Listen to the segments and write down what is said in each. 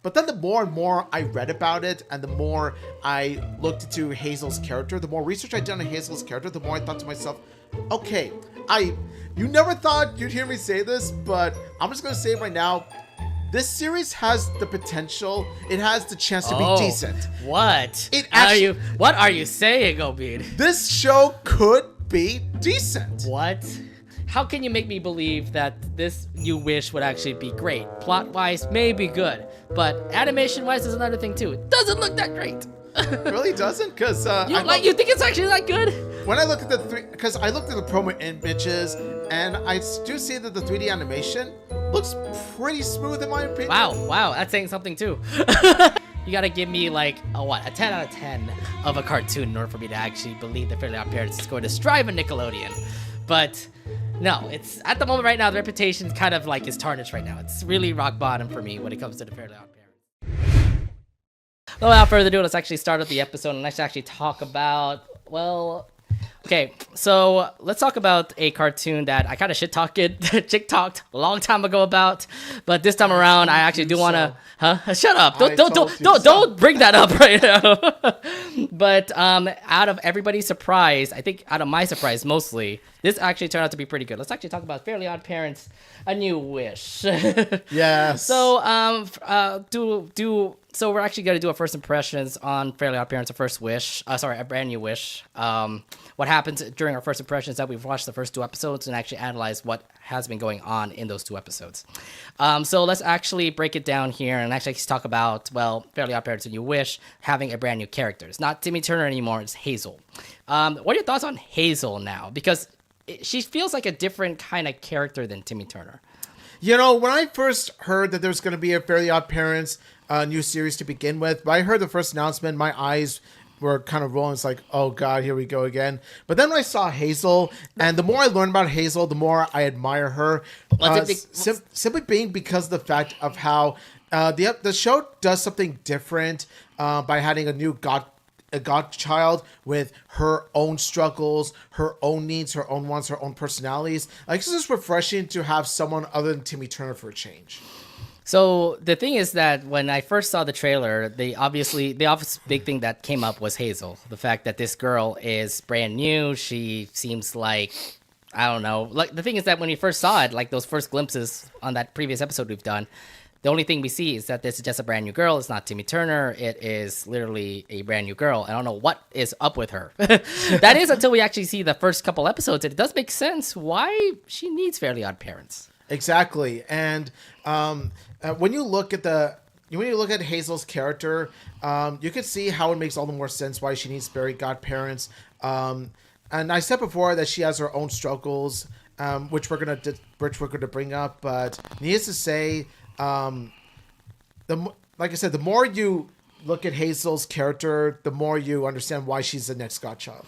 But then the more and more I read about it, and the more I looked into Hazel's character, the more research I did on Hazel's character, the more I thought to myself, okay, you never thought you'd hear me say this, but I'm just going to say it right now. This series has the potential. It has the chance to be decent. What? What are you saying, Omid? This show could be decent. What? How can you make me believe that this you wish would actually be great? Plot-wise, maybe good, but animation-wise is another thing too. It doesn't look that great. It really doesn't, because you think it's actually that good? When I look at because I looked at the promo images, and I do see that the 3D animation looks pretty smooth in my opinion. Wow, that's saying something too. You gotta give me like a 10 out of 10 of a cartoon in order for me to actually believe that Fairly Oddparents is going to strive in Nickelodeon. But no, it's at the moment right now, the reputation kind of like is tarnished right now. It's really rock bottom for me when it comes to the Fairly Oddparents. Well, without further ado, let's actually start up the episode and let's actually talk about, well, okay, so let's talk about a cartoon that I kind of shit-talked a long time ago about, but this time around I actually do want to, Shut up! Don't bring that up right now. But out of everybody's surprise, I think out of my surprise mostly, this actually turned out to be pretty good. Let's actually talk about Fairly Oddparents: A New Wish. Yes. So So we're actually going to do a first impressions on Fairly Oddparents, A Brand New Wish. What happens during our first impressions that we've watched the first 2 episodes and actually analyze what has been going on in those 2 episodes. So let's actually break it down here and actually talk about, well, Fairly Oddparents: A New Wish having a brand new character. It's not Timmy Turner anymore, it's Hazel. What are your thoughts on Hazel now? Because she feels like a different kind of character than Timmy Turner. You know, when I first heard that there's going to be a Fairly Oddparents new series to begin with, but I heard the first announcement, my eyes were kind of rolling. It's like, oh God, here we go again. But then when I saw Hazel, and the more I learned about Hazel, the more I admire her. Simply being because of the fact of how the show does something different by having a godchild with her own struggles, her own needs, her own wants, her own personalities. Like, it's just refreshing to have someone other than Timmy Turner for a change. So the thing is that when I first saw the trailer, the obvious big thing that came up was Hazel. The fact that this girl is brand new. She seems like, I don't know. Like, the thing is that when you first saw it, like those first glimpses on that previous episode we've done, the only thing we see is that this is just a brand new girl. It's not Timmy Turner. It is literally a brand new girl. I don't know what is up with her. That is until we actually see the first couple episodes. It does make sense why she needs Fairly Oddparents. Exactly. And when you look at Hazel's character, you can see how it makes all the more sense why she needs Fairly Godparents. And I said before that she has her own struggles, which we're gonna bring up. But needless to say, like I said, the more you look at Hazel's character, the more you understand why she's the next godchild.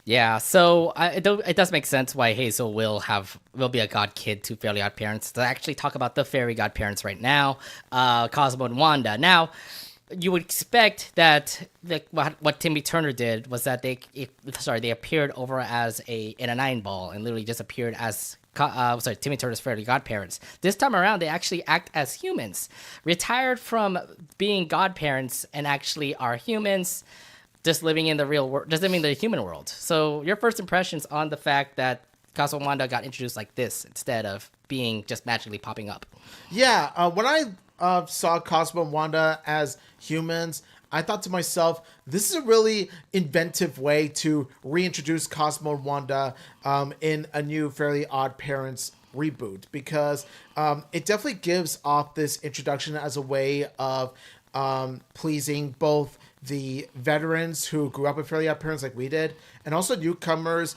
Yeah, so it does make sense why Hazel will be a god kid to Fairly Oddparents. To actually talk about the Fairy Godparents right now, Cosmo and Wanda. Now, you would expect that what Timmy Turner did was that they appeared over in a 9-ball and literally just appeared as Timmy Turner's Fairly Godparents. This time around, they actually act as humans, retired from being godparents and actually are humans. Just living in the real world, just living in the human world. So your first impressions on the fact that Cosmo and Wanda got introduced like this instead of being just magically popping up. Yeah, when I saw Cosmo and Wanda as humans, I thought to myself, this is a really inventive way to reintroduce Cosmo and Wanda in a new Fairly Oddparents reboot, because it definitely gives off this introduction as a way of pleasing both the veterans who grew up with Fairly Oddparents like we did, and also newcomers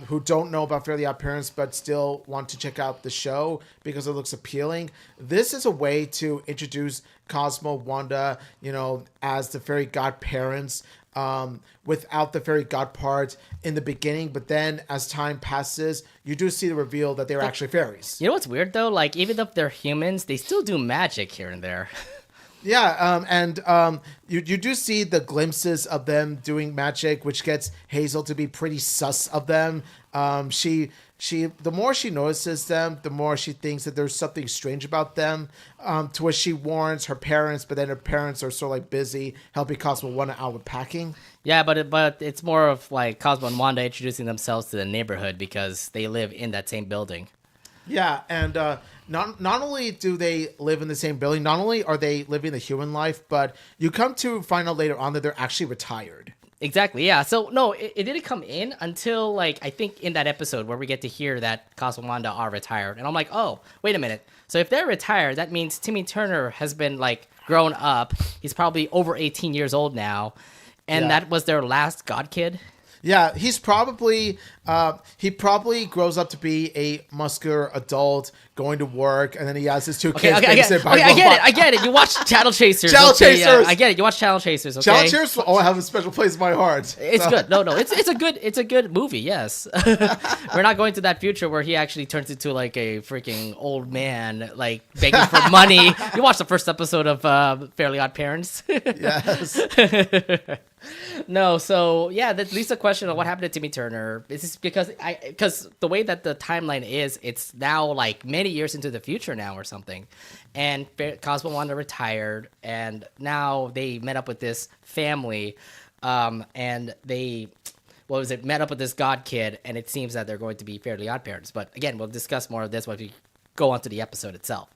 who don't know about Fairly Oddparents but still want to check out the show because it looks appealing. This is a way to introduce Cosmo, Wanda, as the Fairy Godparents without the Fairy God part in the beginning, but then as time passes, you do see the reveal that they're actually fairies. You know what's weird though? Like, even if they're humans, they still do magic here and there. Yeah, and you do see the glimpses of them doing magic, which gets Hazel to be pretty sus of them. She the more she notices them, the more she thinks that there's something strange about them. To which she warns her parents, but then her parents are sort of like busy helping Cosmo Wanda out with packing. Yeah, but it's more of like Cosmo and Wanda introducing themselves to the neighborhood because they live in that same building. Yeah, and not only do they live in the same building, not only are they living the human life, but you come to find out later on that they're actually retired. Exactly, yeah. So, no, it didn't come in until, like, I think in that episode where we get to hear that Cosmo and Wanda are retired. And I'm like, oh, wait a minute. So if they're retired, that means Timmy Turner has been, like, grown up. He's probably over 18 years old now. And that was their last god kid. Yeah, he's probably he probably grows up to be a muscular adult going to work, and then he has his two kids. I get it. You watch Channel Chasers. Channel Chasers. Yeah, I get it. You watch Channel Chasers. Okay. Channel Chasers will have a special place in my heart. It's good. No, it's a good movie. Yes, we're not going to that future where he actually turns into like a freaking old man, like begging for money. You watch the first episode of Fairly Oddparents. Yes. No, so yeah, that leads to the question of what happened to Timmy Turner. Is this because the way that the timeline is, it's now like many years into the future now or something, and Cosmo Wanda retired, and now they met up with this family, and they met up with this god kid, and it seems that they're going to be Fairly Oddparents. But again, we'll discuss more of this when we go on to the episode itself.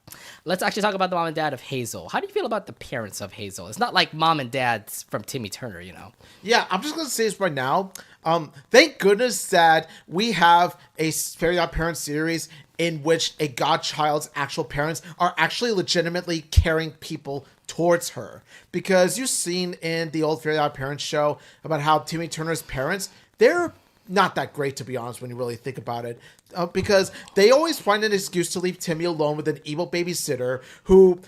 Let's actually talk about the mom and dad of Hazel. How do you feel about the parents of Hazel? It's not like mom and dad's from Timmy Turner, you know? Yeah, I'm just going to say this right now. Thank goodness that we have a Fairly Oddparents series in which a godchild's actual parents are actually legitimately caring people towards her. Because you've seen in the old Fairly Oddparents show about how Timmy Turner's parents, they're not that great, to be honest, when you really think about it. Because they always find an excuse to leave Timmy alone with an evil babysitter who,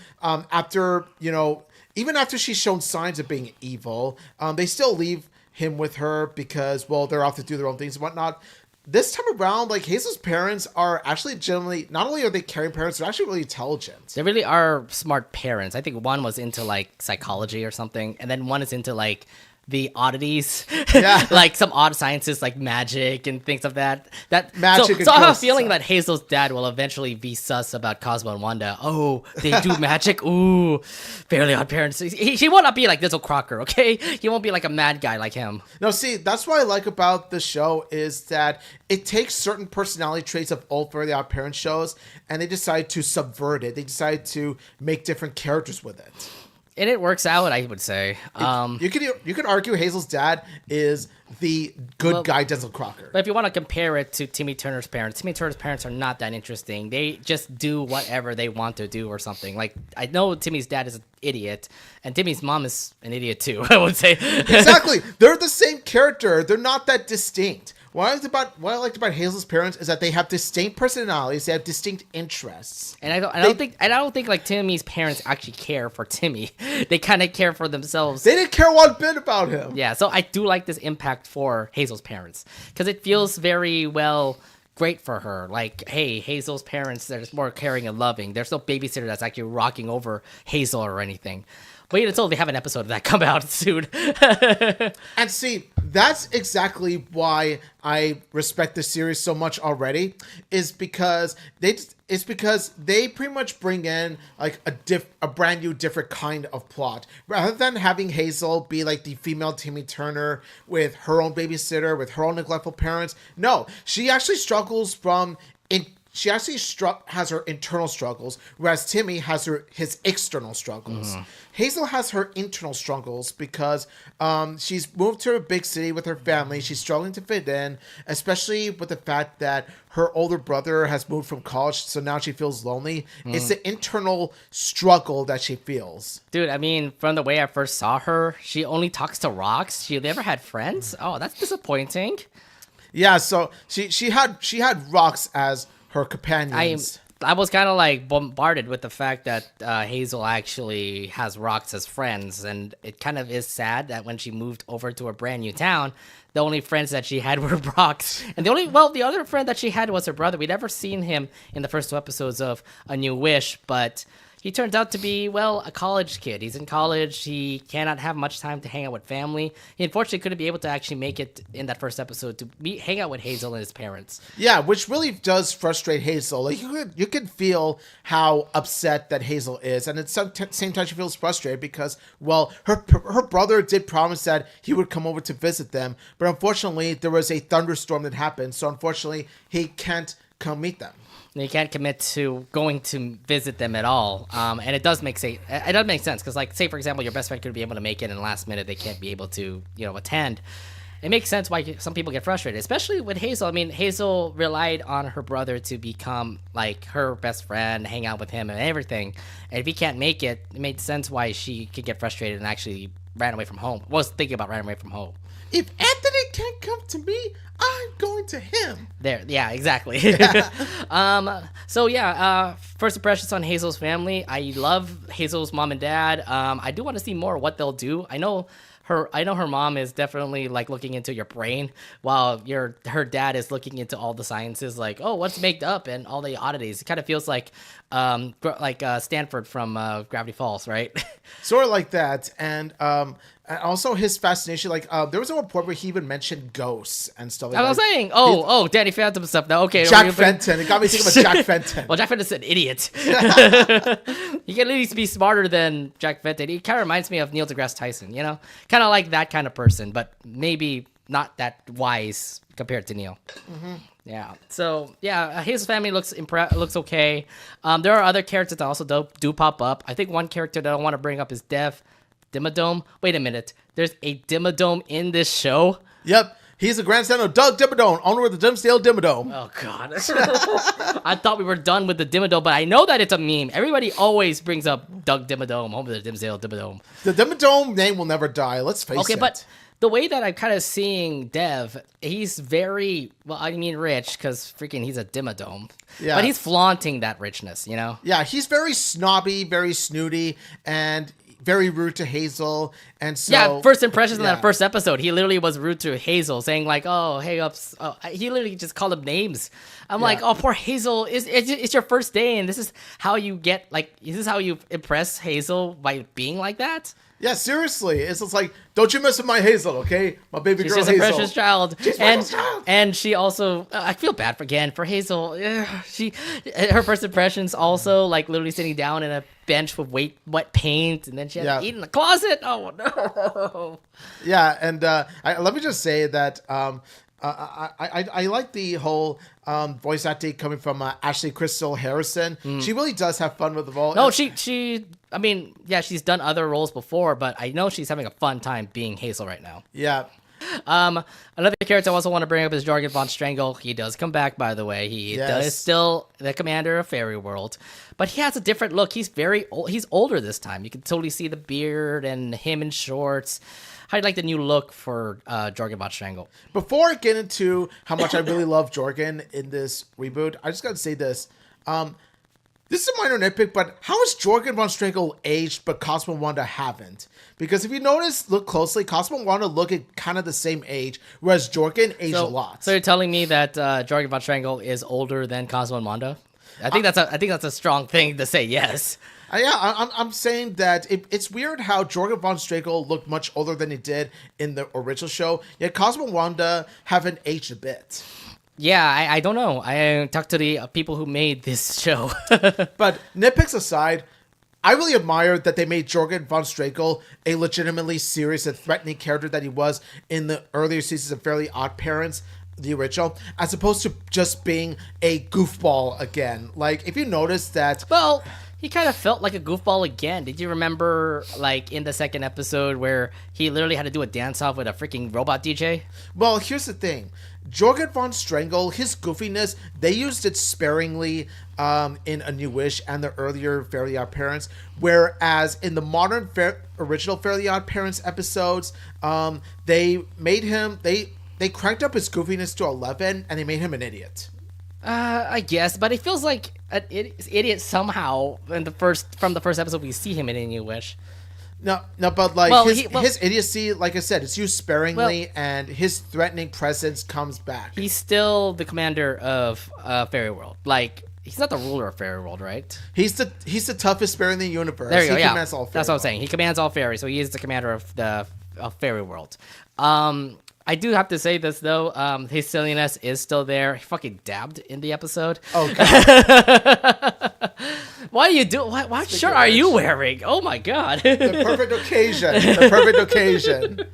even after she's shown signs of being evil, they still leave him with her because, well, they're off to do their own things and whatnot. This time around, like, Hazel's parents are actually generally, not only are they caring parents, they're actually really intelligent. They really are smart parents. I think one was into, like, psychology or something, and then one is into, like, the oddities, yeah. Like some odd sciences like magic and things of that. Magic. So I have a feeling that Hazel's dad will eventually be sus about Cosmo and Wanda. Oh, they do magic. Ooh, Fairly Oddparents. He will not be like Dizzle Crocker, okay? He won't be like a mad guy like him. No, see, that's what I like about the show is that it takes certain personality traits of old Fairly Oddparents shows and they decide to subvert it. They decide to make different characters with it. And it works out, I would say. You could argue Hazel's dad is the good guy Dizzle Crocker. But if you want to compare it to Timmy Turner's parents are not that interesting. They just do whatever they want to do or something. Like, I know Timmy's dad is an idiot, and Timmy's mom is an idiot too, I would say. Exactly. They're the same character. They're not that distinct. What I liked about Hazel's parents is that they have distinct personalities, they have distinct interests. And I don't think like Timmy's parents actually care for Timmy. They kind of care for themselves. They didn't care one bit about him. Yeah, so I do like this impact for Hazel's parents because it feels very great for her. Like, hey, Hazel's parents, they're just more caring and loving. There's no babysitter that's actually rocking over Hazel or anything. Wait until they have an episode of that come out soon. And see, that's exactly why I respect the series so much already. Is because they pretty much bring in like a brand new, different kind of plot. Rather than having Hazel be like the female Timmy Turner with her own babysitter, with her own neglectful parents. No, she actually struggles She actually has her internal struggles, whereas Timmy has his external struggles. Mm-hmm. Hazel has her internal struggles because she's moved to a big city with her family. She's struggling to fit in, especially with the fact that her older brother has moved from college, so now she feels lonely. Mm. It's the internal struggle that she feels. Dude, I mean, from the way I first saw her, she only talks to rocks. She never had friends. Oh, that's disappointing. Yeah, so she had rocks as her companions. I was kind of like bombarded with the fact that Hazel actually has rocks as friends, and it kind of is sad that when she moved over to a brand new town, the only friends that she had were rocks, and the other friend that she had was her brother. We'd never seen him in the first two episodes of A New Wish, but he turns out to be, well, a college kid. He's in college. He cannot have much time to hang out with family. He unfortunately couldn't be able to actually make it in that first episode to hang out with Hazel and his parents. Yeah, which really does frustrate Hazel. Like you can feel how upset that Hazel is, and at the same time she feels frustrated because, well, her brother did promise that he would come over to visit them, but unfortunately there was a thunderstorm that happened, so unfortunately he can't come meet them. You can't commit to going to visit them at all, and it does make sense because, like, say for example, your best friend could be able to make it, and last minute they can't be able to, attend. It makes sense why some people get frustrated, especially with Hazel. I mean, Hazel relied on her brother to become like her best friend, hang out with him, and everything. And if he can't make it, it made sense why she could get frustrated and actually ran away from home. Was thinking about running away from home. If Anthony can't come to me, I'm going to him. There, yeah, exactly. First impressions on Hazel's family. I love Hazel's mom and dad. I do want to see more what they'll do. I know her mom is definitely like looking into your brain, while her dad is looking into all the sciences, like, oh, what's made up and all the oddities. It kind of feels like Stanford from Gravity Falls, right? Sort of like that, and also his fascination. Like there was a report where he even mentioned ghosts and stuff like that. I was saying, Danny Phantom stuff. Now, okay, Jack Fenton. It got me thinking about Jack Fenton. Well, Jack Fenton's an idiot. He can at least be smarter than Jack Fenton. He kind of reminds me of Neil deGrasse Tyson, kind of like that kind of person, but maybe not that wise compared to Neil. Mm-hmm. Yeah. So yeah, his family looks okay. There are other characters that also do pop up. I think one character that I want to bring up is Dimmadome. Wait a minute. There's a Dimmadome in this show? Yep. He's the grandson of Doug Dimmadome, owner of the Dimsdale Dimmadome. Oh, God. I thought we were done with the Dimmadome, but I know that it's a meme. Everybody always brings up Doug Dimmadome, home of the Dimsdale Dimmadome. The Dimmadome name will never die. Let's face it. Okay, but the way that I'm kind of seeing Dev, he's very, rich, because freaking he's a Dimmadome. Yeah. But he's flaunting that richness, Yeah, he's very snobby, very snooty, and very rude to Hazel, and so... Yeah, first impressions in that first episode, he literally was rude to Hazel, saying like, oh, hey, ups... Oh, he literally just called him names. I'm like, oh, poor Hazel, it's your first day, and this is how you impress Hazel by being like that? Yeah, seriously. It's just like, don't you mess with my Hazel, okay? My baby girl Hazel. She's a precious child. She's a precious child. And she also, I feel bad for Hazel. Her first impressions also, like literally sitting down in a bench with wet paint, and then she had to eat in the closet. Oh, no. Yeah, and let me just say that I like the whole voice acting coming from Ashley Crystal Harrison. She really does have fun with the role. No, she's done other roles before, but I know she's having a fun time being Hazel right now. Yeah. Another character I also want to bring up is Jorgen von Strangle. He does come back, by the way. He is still the commander of Fairy World, but he has a different look. He's very old. He's older this time. You can totally see the beard and him in shorts. How do you like the new look for Jorgen von Strangle? Before I get into how much I really love Jorgen in this reboot, I just got to say this. This is a minor nitpick, but how has Jorgen von Strangle aged, but Cosmo and Wanda haven't? Because if you look closely, Cosmo and Wanda look at kind of the same age, whereas Jorgen aged a lot. So you're telling me that Jorgen von Strangle is older than Cosmo and Wanda? I think that's a strong thing to say. Yes. I'm saying that it's weird how Jorgen von Strangle looked much older than he did in the original show, yet Cosmo and Wanda haven't aged a bit. Yeah, I don't know. I talked to the people who made this show. But nitpicks aside, I really admire that they made Jorgen von Strangle a legitimately serious and threatening character that he was in the earlier seasons of Fairly Oddparents, the original, as opposed to just being a goofball again. Like, if you notice that... Well, he kind of felt like a goofball again. Did you remember, like, in the second episode where he literally had to do a dance-off with a freaking robot DJ? Well, here's the thing. Jorgen von Strangle, his goofiness, they used it sparingly in A New Wish and the earlier Fairly Oddparents, whereas in the modern original Fairly Oddparents episodes, they made him... They cranked up his goofiness to 11, and they made him an idiot. I guess, but it feels like an idiot somehow from the first episode we see him in A New Wish. No, but like his idiocy, like I said, it's used sparingly, and his threatening presence comes back. He's still the commander of Fairy World. Like, he's not the ruler of Fairy World, right? He's the toughest fairy in the universe. There you go. He Yeah, commands all that's what I'm saying. He commands all fairies, so he is the commander of Fairy World. I do have to say this though. His silliness is still there. He fucking dabbed in the episode. Oh god. Why do you do? What shirt are you wearing? Oh my god. The perfect occasion. The perfect occasion.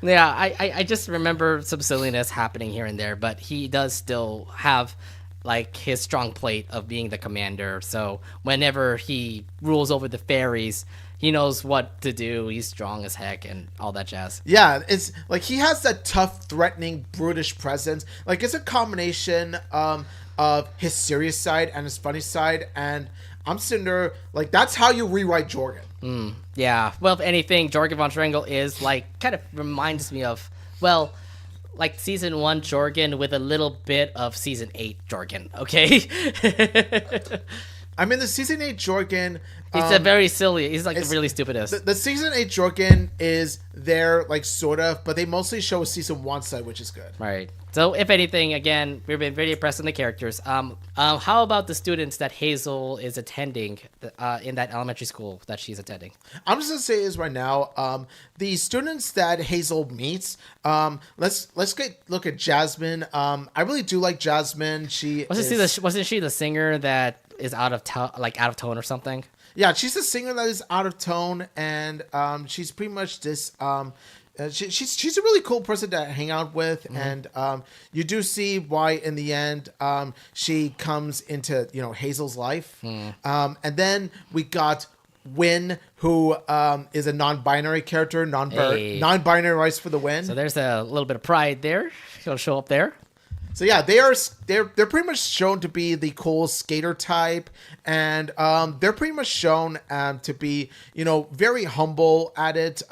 Yeah, I just remember some silliness happening here and there, but he does still have like his strong plate of being the commander. So whenever he rules over the fairies, he knows what to do. He's strong as heck and all that jazz. Yeah, it's like he has that tough, threatening, brutish presence. Like it's a combination of his serious side and his funny side. And I'm sitting there like that's how you rewrite Jorgen. Yeah. Well, if anything, Jorgen von Strangel is like kind of reminds me of like season 1 Jorgen with a little bit of season 8 Jorgen. Okay. I mean, the season 8 Jorgen. He's a very silly. He's like really stupidest. The season 8 Jorgen is there, like sort of, but they mostly show a season 1 side, which is good. Right. So, if anything, again, we've been very impressed in the characters. How about the students that Hazel is attending in that elementary school that she's attending? I'm just gonna say is right now, the students that Hazel meets. Let's look at Jasmine. I really do like Jasmine. Wasn't she the singer that is out of tone or something? Yeah, she's a singer that is out of tone, and she's pretty much this. She's a really cool person to hang out with, and you do see why in the end she comes into Hazel's life, and then we got Win, who is a non-binary character, non-binary rights for the win. So there's a little bit of pride there. He'll show up there. So yeah, they're pretty much shown to be the cool skater type, and they're pretty much shown to be very humble at it.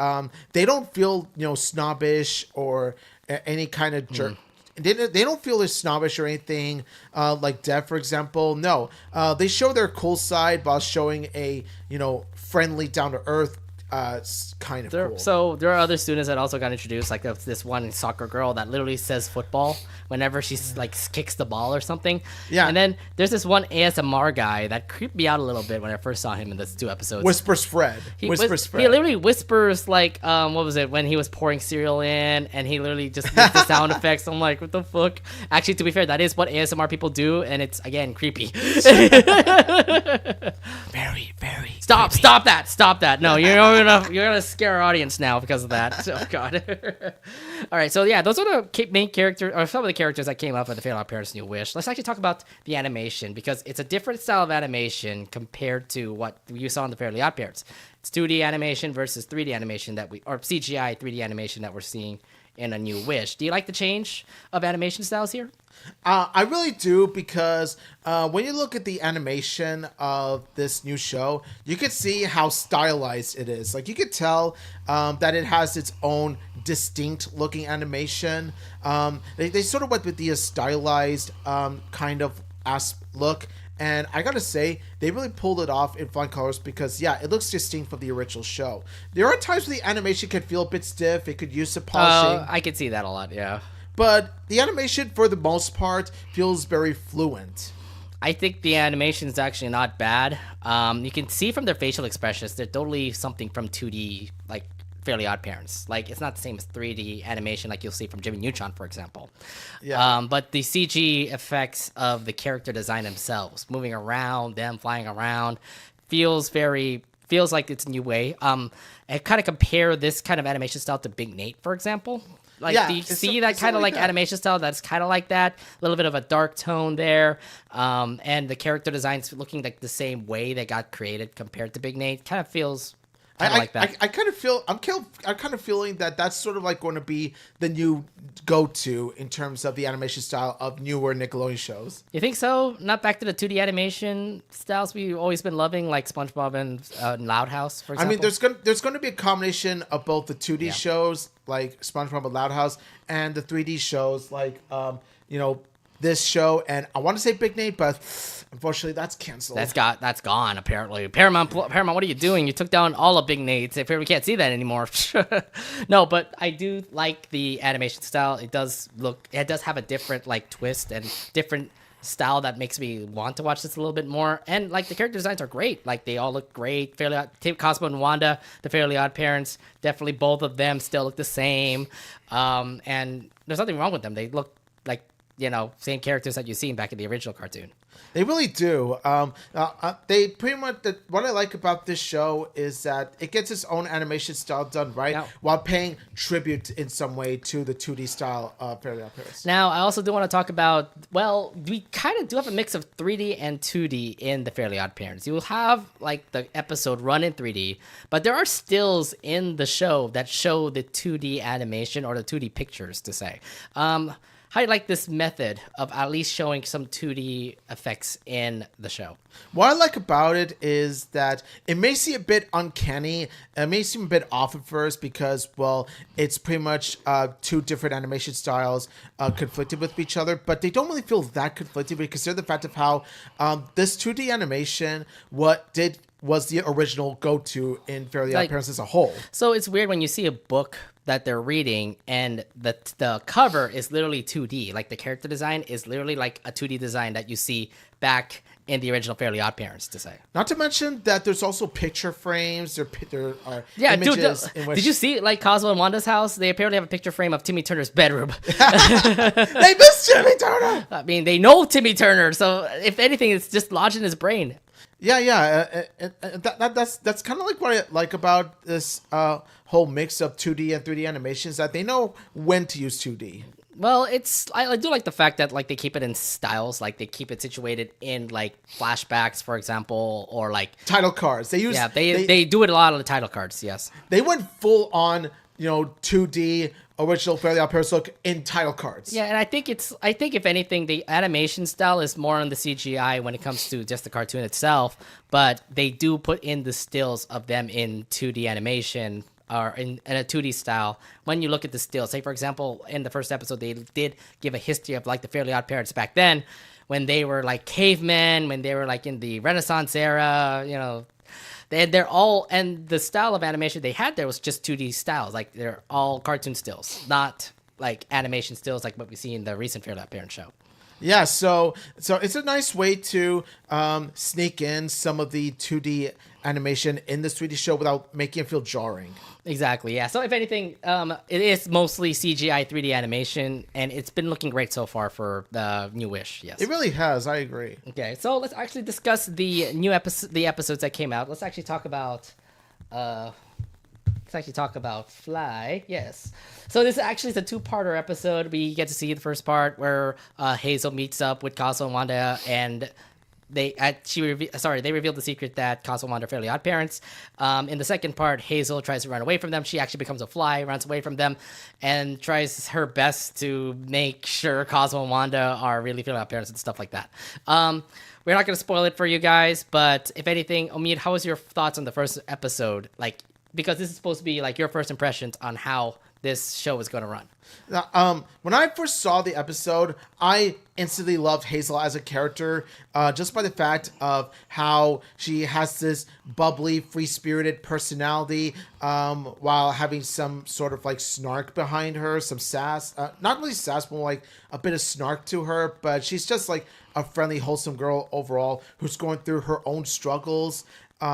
They don't feel snobbish or any kind of jerk. They don't feel as snobbish or anything like Dev, for example. No, they show their cool side while showing a friendly, down to earth. Kind of cool. So there are other students that also got introduced, like this one soccer girl that literally says football whenever she like kicks the ball or something. Yeah. And then there's this one ASMR guy that creeped me out a little bit when I first saw him in those 2 episodes. Whispers Fred. He literally whispers like what was it when he was pouring cereal in, and he literally just makes the sound effects. I'm like, what the fuck? Actually, to be fair, that is what ASMR people do, and it's again creepy. Very, very. Stop that. No, you're gonna scare our audience now because of that. Oh god. All right, so yeah, those are the main characters, or some of the characters that came up with the Fairly Oddparents New Wish. Let's actually talk about the animation, because it's a different style of animation compared to what you saw in the Fairly Oddparents. It's 2D animation versus 3D animation or CGI 3D animation that we're seeing in a New Wish. Do you like the change of animation styles here? I really do, because when you look at the animation of this new show, you could see how stylized it is. Like, you could tell that it has its own distinct looking animation. They sort of went with the stylized kind of look. And I gotta say, they really pulled it off in fun colors, because, yeah, it looks distinct from the original show. There are times where the animation could feel a bit stiff. It could use some polishing. I could see that a lot, yeah. But the animation, for the most part, feels very fluent. I think the animation is actually not bad. You can see from their facial expressions, they're totally something from 2D, like Fairly Oddparents. Like, it's not the same as 3D animation like you'll see from Jimmy Neutron, for example. Yeah. But the CG effects of the character design themselves, moving around, them flying around, feels like it's a new way. I kind of compare this kind of animation style to Big Nate, for example. Like, yeah, do you see that kind of like animation style that's kind of like that? A little bit of a dark tone there. And the character designs looking like the same way they got created compared to Big Nate. Kind of feels like that. I'm kind of feeling that that's sort of like going to be the new go-to in terms of the animation style of newer Nickelodeon shows. You think so? Not back to the 2D animation styles we've always been loving, like SpongeBob and Loud House, for example? I mean, there's going to be a combination of both the 2D shows, like SpongeBob and Loud House, and the 3D shows, like, this show, and I want to say Big Nate, but unfortunately that's canceled. That's gone, apparently. Paramount, what are you doing? You took down all of Big Nate's. We can't see that anymore. No, but I do like the animation style. It does have a different like twist and different style that makes me want to watch this a little bit more. And like the character designs are great. Like they all look great. Cosmo and Wanda, the Fairly Odd Parents, definitely both of them still look the same. And there's nothing wrong with them. They look like, same characters that you've seen back in the original cartoon. They really do. They pretty much, what I like about this show is that it gets its own animation style done right, while paying tribute in some way to the 2D style of Fairly Odd Parents. Now, I also do want to talk about, we kind of do have a mix of 3D and 2D in the Fairly Odd Parents. You will have like the episode run in 3D, but there are stills in the show that show the 2D animation or the 2D pictures, to say. How do you like this method of at least showing some 2D effects in the show? What I like about it is that it may seem a bit uncanny. It may seem a bit off at first because, well, it's pretty much two different animation styles conflicted with each other, but they don't really feel that conflicted because they're the fact of how this 2D animation, was the original go-to in Fairly Odd Parents as a whole. So it's weird when you see a book that they're reading and the cover is literally 2D. Like the character design is literally like a 2D design that you see back in the original Fairly Odd Parents, to say. Not to mention that there's also picture frames. There are images. Dude, did you see like Cosmo and Wanda's house? They apparently have a picture frame of Timmy Turner's bedroom. They miss Timmy Turner. I mean, they know Timmy Turner, so if anything, it's just lodged in his brain. Yeah. That's kind of like what I like about this whole mix of 2D and 3D animations, that they know when to use 2D. Well, I do like the fact that like they keep it in styles, like they keep it situated in like flashbacks, for example, or like title cards. They do it a lot on the title cards. Yes, they went full on 2D original Fairly Odd Parents look in title cards. Yeah, and I think if anything, the animation style is more on the CGI when it comes to just the cartoon itself, but they do put in the stills of them in 2D animation or in a 2D style. When you look at the stills, say for example, in the first episode, they did give a history of like the Fairly Odd Parents back then, when they were like cavemen, when they were like in the Renaissance era, they're all, and the style of animation they had there was just 2D styles. Like they're all cartoon stills, not like animation stills like what we see in the recent Fairly Odd Parents show. Yeah, so it's a nice way to sneak in some of the 2D animation in this 3D show without making it feel jarring. Exactly, yeah. So if anything, it is mostly CGI 3D animation, and it's been looking great so far for the New Wish, yes. It really has, I agree. Okay, so let's actually discuss the new episodes that came out. Let's actually talk about Fly, yes. So this actually is a two-parter episode. We get to see the first part where Hazel meets up with Cosmo and Wanda, and they revealed the secret that Cosmo and Wanda are Fairly Odd Parents. In the second part, Hazel tries to run away from them. She actually becomes a fly, runs away from them, and tries her best to make sure Cosmo and Wanda are really Fairly Odd Parents and stuff like that. We're not going to spoil it for you guys, but if anything, Omid, how was your thoughts on the first episode? Like, because this is supposed to be like your first impressions on how this show is going to run. When I first saw the episode, I instantly loved Hazel as a character, just by the fact of how she has this bubbly, free-spirited personality, while having some sort of like snark behind her, some sass, not really sass, but like a bit of snark to her, but she's just like a friendly, wholesome girl overall who's going through her own struggles.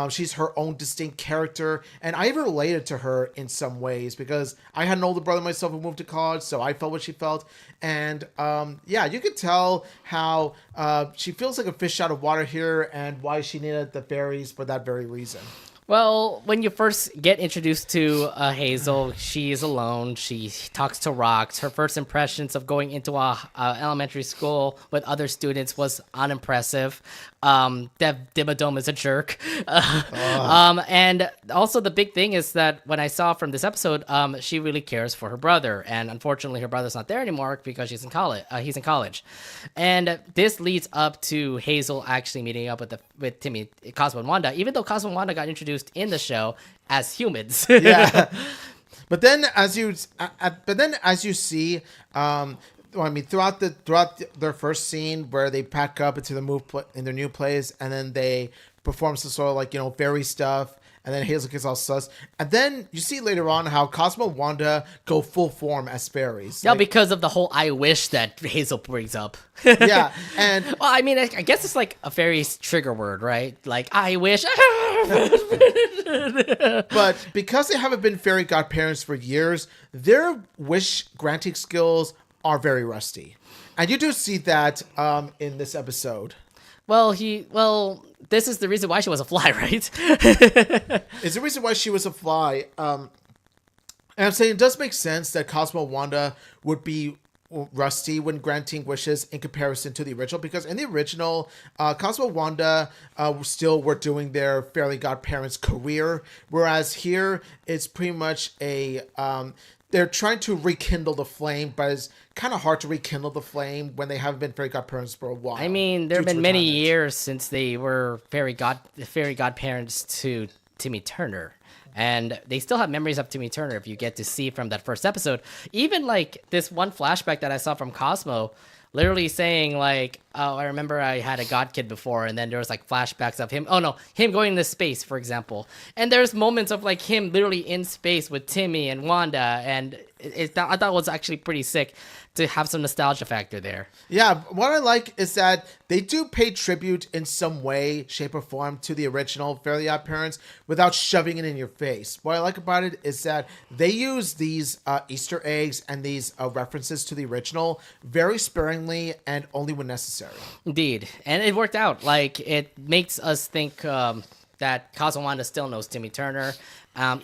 She's her own distinct character, and I even related to her in some ways because I had an older brother myself who moved to college, so I felt what she felt. And you could tell how she feels like a fish out of water here, and why she needed the berries for that very reason. Well, when you first get introduced to Hazel, she is alone. She talks to rocks. Her first impressions of going into a elementary school with other students was unimpressive. Dimmadome is a jerk. And also the big thing is that when I saw from this episode, she really cares for her brother, and unfortunately her brother's not there anymore because she's in college. He's in college, and this leads up to Hazel actually meeting up with Timmy, Cosmo, and Wanda. Even though Cosmo and Wanda got introduced in the show as humans. Yeah. But then as you see, throughout their first scene where they pack up into in their new place, and then they perform some sort of like fairy stuff, and then Hazel gets all sus. And then you see later on how Cosmo and Wanda go full form as fairies. Yeah, because of the whole "I wish" that Hazel brings up. Yeah, and well, I mean, I guess it's like a fairy's trigger word, right? Like "I wish." but because they haven't been fairy godparents for years, their wish granting skills are very rusty, and you do see that in this episode. Well, this is the reason why she was a fly, right? It's the reason why she was a fly. And I'm saying it does make sense that Cosmo and Wanda would be rusty when granting wishes in comparison to the original, because in the original, Cosmo and Wanda still were doing their fairy godparents career, whereas here it's pretty much a they're trying to rekindle the flame, but it's kind of hard to rekindle the flame when they haven't been fairy godparents for a while. I mean, there have been many years since they were fairy godparents to Timmy Turner. And they still have memories of Timmy Turner if you get to see from that first episode. Even like this one flashback that I saw from Cosmo, literally saying like, oh, I remember I had a god kid before, and then there was like flashbacks of him. Oh no, him going into space, for example. And there's moments of like him literally in space with Timmy and Wanda, and I thought it was actually pretty sick to have some nostalgia factor there. Yeah, what I like is that they do pay tribute in some way, shape, or form to the original Fairly Oddparents without shoving it in your face. What I like about it is that they use these Easter eggs and these references to the original very sparingly and only when necessary. Indeed, and it worked out. Like, it makes us think that Cosmo and Wanda still knows Timmy Turner.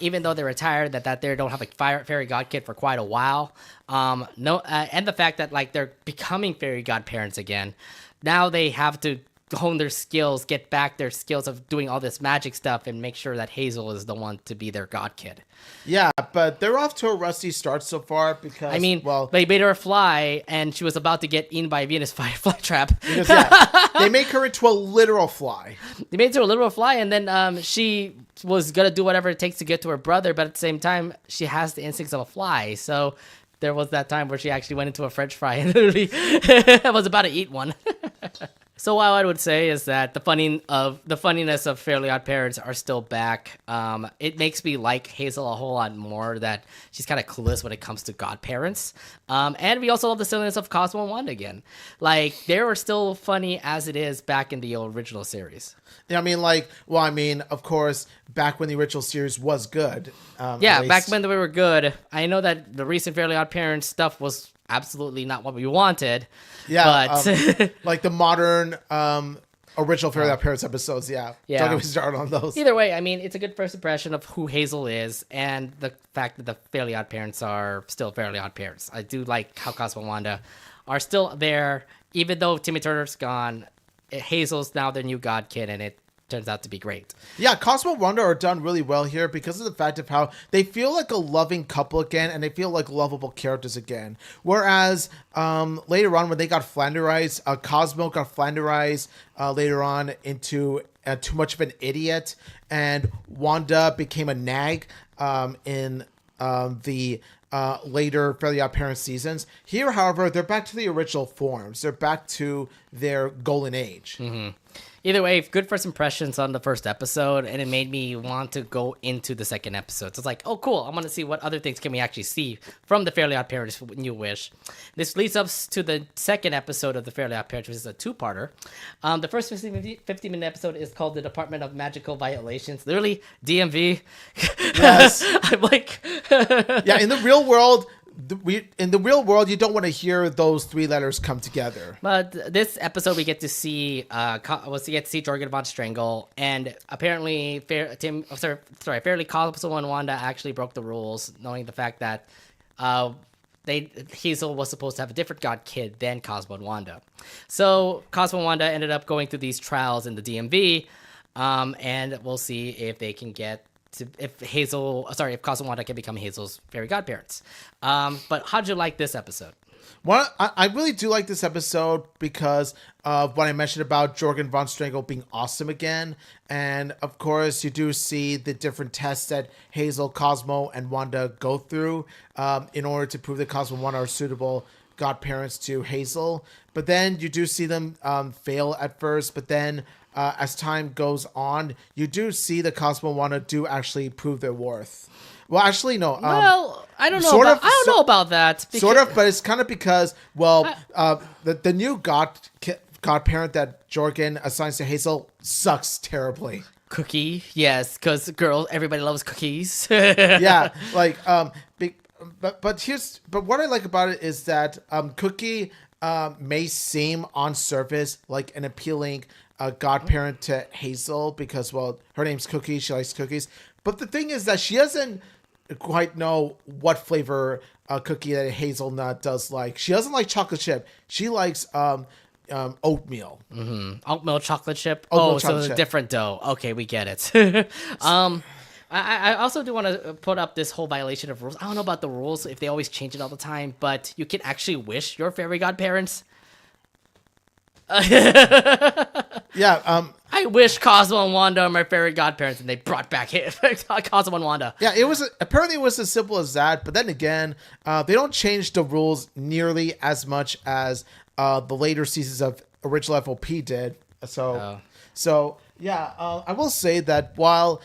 Even though they're retired, that they don't have a fairy god kid for quite a while. And the fact that like they're becoming fairy godparents again. Now they have to hone their skills, get back their skills of doing all this magic stuff, and make sure that Hazel is the one to be their god kid. Yeah, but they're off to a rusty start so far because, I mean, well, they made her fly, and she was about to get eaten by a Venus flytrap. Because, yeah, they make her into a literal fly. They made her a literal fly, and then she was gonna do whatever it takes to get to her brother, but at the same time, she has the instincts of a fly. So there was that time where she actually went into a French fry and literally was about to eat one. So what I would say is that the funniness of Fairly Oddparents are still back. It makes me like Hazel a whole lot more, that she's kind of clueless when it comes to godparents. And we also love the silliness of Cosmo and Wanda again. Like, they were still funny as it is back in the original series. Yeah, I mean, of course, back when the original series was good. Yeah, back when they were good. I know that the recent Fairly Oddparents stuff was absolutely not what we wanted. Yeah, but like the modern original Fairly Oddparents episodes. Yeah, don't get me started on those. Either way, I mean, it's a good first impression of who Hazel is, and the fact that the Fairly Oddparents are still Fairly Oddparents. I do like how Cosmo and Wanda are still there, even though Timmy Turner's gone. Hazel's now their new god kid, and it turns out to be great. Yeah, Cosmo and Wanda are done really well here because of the fact of how they feel like a loving couple again, and they feel like lovable characters again. Whereas later on, when they got flanderized, Cosmo got flanderized later on into too much of an idiot, and Wanda became a nag in the later Fairly Oddparents seasons. Here, however, they're back to the original forms. They're back to their golden age. Mm-hmm. Either way, good first impressions on the first episode, and it made me want to go into the second episode. So it's like, oh, cool. I want to see what other things can we actually see from the Fairly Oddparents New Wish. This leads us to the second episode of the Fairly Oddparents, which is a two-parter. The first 50-minute episode is called The Department of Magical Violations. Literally, DMV. Yes. I'm like... Yeah, in the real world... you don't want to hear those three letters come together. But this episode, we get to see Jorgen von Strangle, and apparently, Fairly Cosmo and Wanda actually broke the rules, knowing the fact that Hazel was supposed to have a different god kid than Cosmo and Wanda. So Cosmo and Wanda ended up going through these trials in the DMV, and we'll see if they can get. If Cosmo and Wanda can become Hazel's fairy godparents. But how'd you like this episode? Well, I really do like this episode because of what I mentioned about Jorgen von Strangle being awesome again. And of course, you do see the different tests that Hazel, Cosmo, and Wanda go through in order to prove that Cosmo and Wanda are suitable godparents to Hazel, but then you do see them fail at first, but then as time goes on, you do see the Cosmo and Wanda do actually prove their worth. Well, actually, no. Well, I don't know. I don't know about that. Sort of, but it's kind of because, the new godparent that Jorgen assigns to Hazel sucks terribly. Cookie, yes, because everybody loves cookies. Yeah, like but what I like about it is that Cookie may seem on surface like an appealing godparent to Hazel because, well, her name's Cookie, she likes cookies, but the thing is that she doesn't quite know what flavor cookie that Hazelnut does like. She doesn't like chocolate chip. She likes oatmeal. Oatmeal chocolate chip. Oatmeal so it's a different dough. Okay, we get it. I also do want to put up this whole violation of rules. I don't know about the rules if they always change it all the time, but you can actually wish your fairy godparents. Yeah. I wish Cosmo and Wanda are my fairy godparents, and they brought back Cosmo and Wanda. Yeah, it was as simple as that. But then again, they don't change the rules nearly as much as the later seasons of original FOP did. So yeah, I will say that while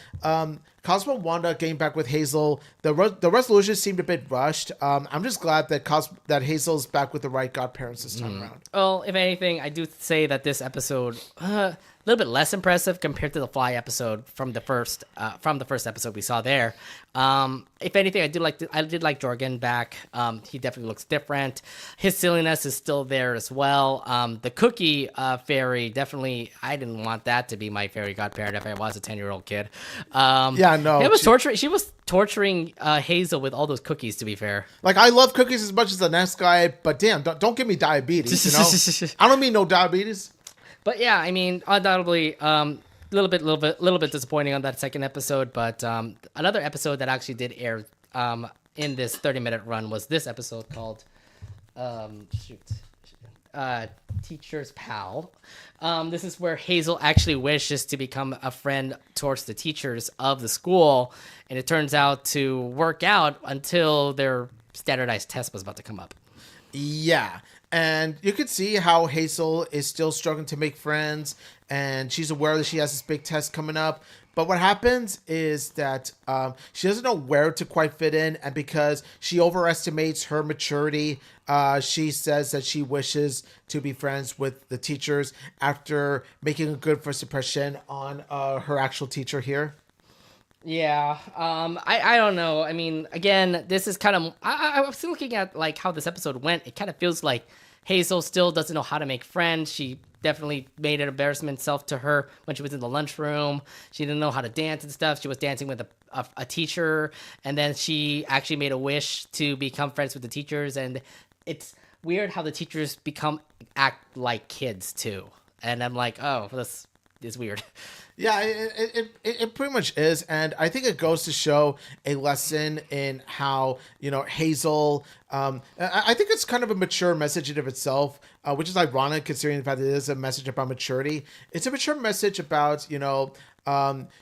Cosmo and Wanda getting back with Hazel, the resolution seemed a bit rushed. I'm just glad that Hazel's back with the right godparents this time around. Well, if anything, I do say that this episode a little bit less impressive compared to the Fly episode from the first episode we saw there. If anything, I did like Jorgen back. He definitely looks different. His silliness is still there as well. The Cookie fairy, definitely, I didn't want that to be my fairy godparent if I was a 10-year-old kid. Yeah, no. It was torturing. She was torturing Hazel with all those cookies, to be fair. Like, I love cookies as much as the next guy, but damn, don't give me diabetes, you know? I don't mean no diabetes. But yeah, I mean, undoubtedly, little bit disappointing on that second episode. But another episode that actually did air in this 30-minute run was this episode called Teacher's Pal. This is where Hazel actually wishes to become a friend towards the teachers of the school, and it turns out to work out until their standardized test was about to come up. Yeah. And you could see how Hazel is still struggling to make friends, and she's aware that she has this big test coming up. But what happens is that she doesn't know where to quite fit in, and because she overestimates her maturity, she says that she wishes to be friends with the teachers after making a good first impression on her actual teacher here. Yeah, I don't know. I mean, again, this is kind of... I was looking at like how this episode went. It kind of feels like Hazel still doesn't know how to make friends. She definitely made an embarrassment self to her when she was in the lunchroom. She didn't know how to dance and stuff. She was dancing with a teacher, and then she actually made a wish to become friends with the teachers. And it's weird how the teachers act like kids too. And I'm like, oh, this is weird. Yeah, it pretty much is, and I think it goes to show a lesson in how, you know, Hazel. I think it's kind of a mature message in of itself, which is ironic considering the fact that it is a message about maturity. It's a mature message about, you know,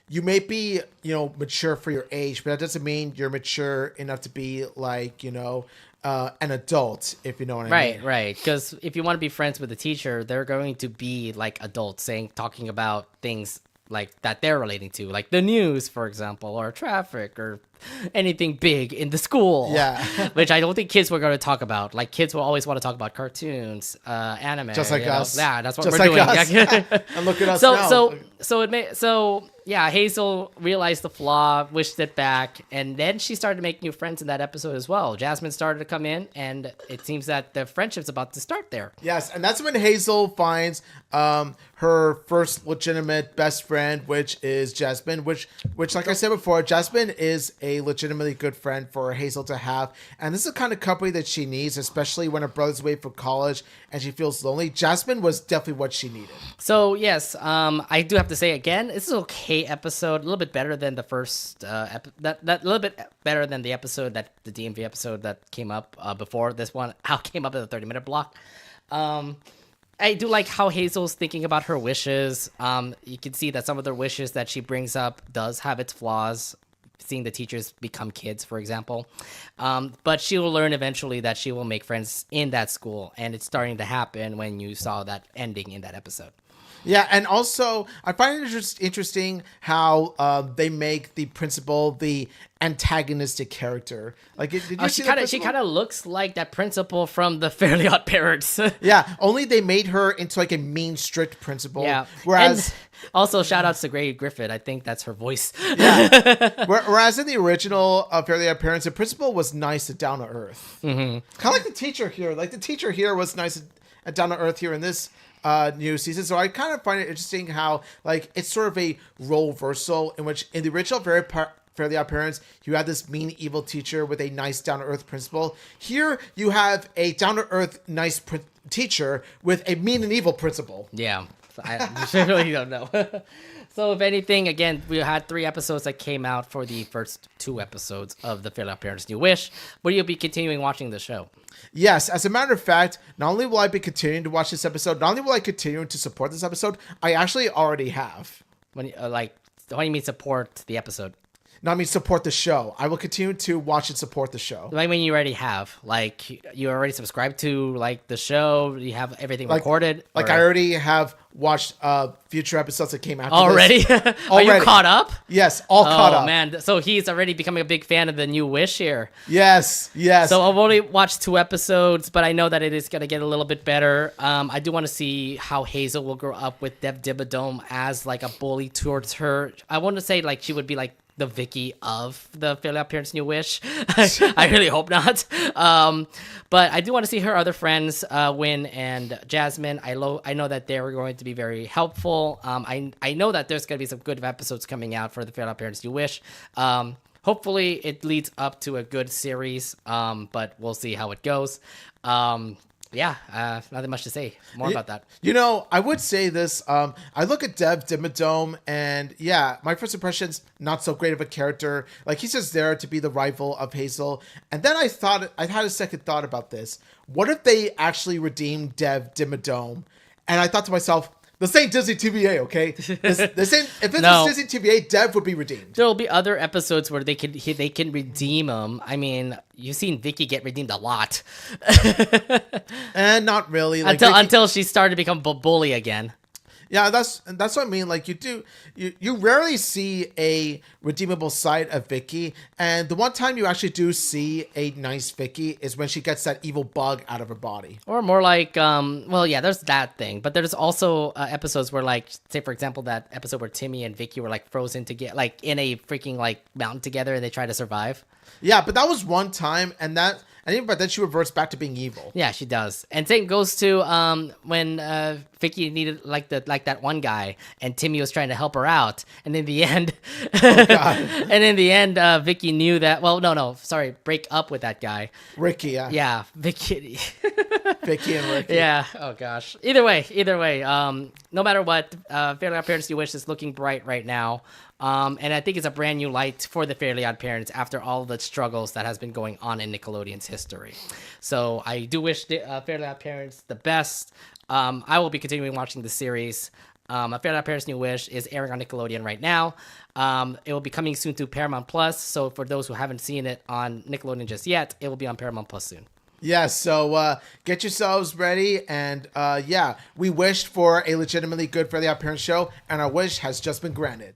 you may be, you know, mature for your age, but that doesn't mean you're mature enough to be like, you know, an adult, if you know what I mean. Right. Because if you want to be friends with a teacher, they're going to be like adults, talking about things like that they're relating to, like the news, for example, or traffic, or anything big in the school. Yeah. Which I don't think kids were going to talk about. Like, kids will always want to talk about cartoons, anime. Just like us. Yeah, that's what Just we're like doing. Us. And look at us now. Yeah, Hazel realized the flaw, wished it back, and then she started to make new friends in that episode as well. Jasmine started to come in, and it seems that the friendship's about to start there. Yes, and that's when Hazel finds her first legitimate best friend, which is Jasmine, which like I said before, Jasmine is a legitimately good friend for Hazel to have, and this is the kind of company that she needs, especially when her brother's away for college and she feels lonely. Jasmine was definitely what she needed. So yes, I do have to say again, this is an okay episode, a little bit better than the first that little bit better than the episode that the DMV episode that came up before this one, how it came up in the 30-minute block. I do like how Hazel's thinking about her wishes. You can see that some of the wishes that she brings up does have its flaws, seeing the teachers become kids, for example. But she will learn eventually that she will make friends in that school, and it's starting to happen when you saw that ending in that episode. Yeah, and also I find it interesting how they make the principal the antagonistic character. Like, did you see She kind of looks like that principal from the Fairly Odd Parents. Yeah, only they made her into like a mean, strict principal. Yeah. Whereas And also, shout outs to Gray Griffith. I think that's her voice. yeah. Whereas in the original Fairly Odd Parents, the principal was nice and down to earth. Mm-hmm. Kind of like the teacher here. Like the teacher here was nice and down to earth here in this new season. So I kind of find it interesting how like it's sort of a role reversal in which in the original Fairly Odd Parents, you had this mean, evil teacher with a nice, down-to-earth principal. Here, you have a down-to-earth, nice teacher with a mean and evil principal. Yeah, I really don't know. So, if anything, again, we had 3 episodes that came out for the first 2 episodes of the Fairly Odd Parents New Wish, but you'll be continuing watching the show. Yes, as a matter of fact, not only will I be continuing to watch this episode, not only will I continue to support this episode, I actually already have. When what do you mean support the episode? No, I mean support the show. I will continue to watch and support the show. Like when you already have, like you already subscribed to like the show, you have everything recorded. Like I already have watched future episodes that came after already. This. Are you caught up? Yes, all caught up. Oh man, so he's already becoming a big fan of the New Wish here. Yes. So I've only watched 2 episodes, but I know that it is gonna get a little bit better. I do want to see how Hazel will grow up with Dev Dimmadome as like a bully towards her. I want to say like she would be like the Vicky of the Fairly Odd Parents New Wish. I really hope not. But I do want to see her other friends, Win and Jasmine. I know that they're going to be very helpful. I know that there's going to be some good episodes coming out for the Fairly Odd Parents New Wish. Hopefully it leads up to a good series, but we'll see how it goes. Nothing much to say more about that. You know, I would say this. I look at Dev Dimmadome, and yeah, my first impression's not so great of a character. Like, he's just there to be the rival of Hazel. And then I had a second thought about this. What if they actually redeemed Dev Dimmadome? And I thought to myself, this ain't Disney TVA, okay? This ain't, if it was Disney TVA, Dev would be redeemed. There'll be other episodes where they can redeem him. I mean, you've seen Vicky get redeemed a lot. And not really. Like until she started to become bully again. Yeah, that's what I mean. Like you rarely see a redeemable side of Vicky, and the one time you actually do see a nice Vicky is when she gets that evil bug out of her body. Or more like, there's that thing, but there's also episodes where, like, say for example, that episode where Timmy and Vicky were like frozen together, like in a freaking like mountain together, and they try to survive. Yeah, but that was one time, and even by then she reverts back to being evil. Yeah, she does. And same goes to when Vicky needed like that one guy, and Timmy was trying to help her out, and in the end, Vicky knew that. Well, break up with that guy. Ricky, yeah. Yeah, Vicky. Vicky and Ricky. Yeah. Oh gosh. Either way. No matter what, Fairly Odd Parents New Wish is looking bright right now. And I think it's a brand new light for the Fairly Odd Parents after all the struggles that has been going on in Nickelodeon's history. So I do wish the Fairly Odd Parents the best. I will be continuing watching the series. Fairly Odd Parents New Wish is airing on Nickelodeon right now. It will be coming soon to Paramount Plus. So for those who haven't seen it on Nickelodeon just yet, it will be on Paramount Plus soon. Yeah, so get yourselves ready, and we wished for a legitimately good Fairly Odd Parents show, and our wish has just been granted.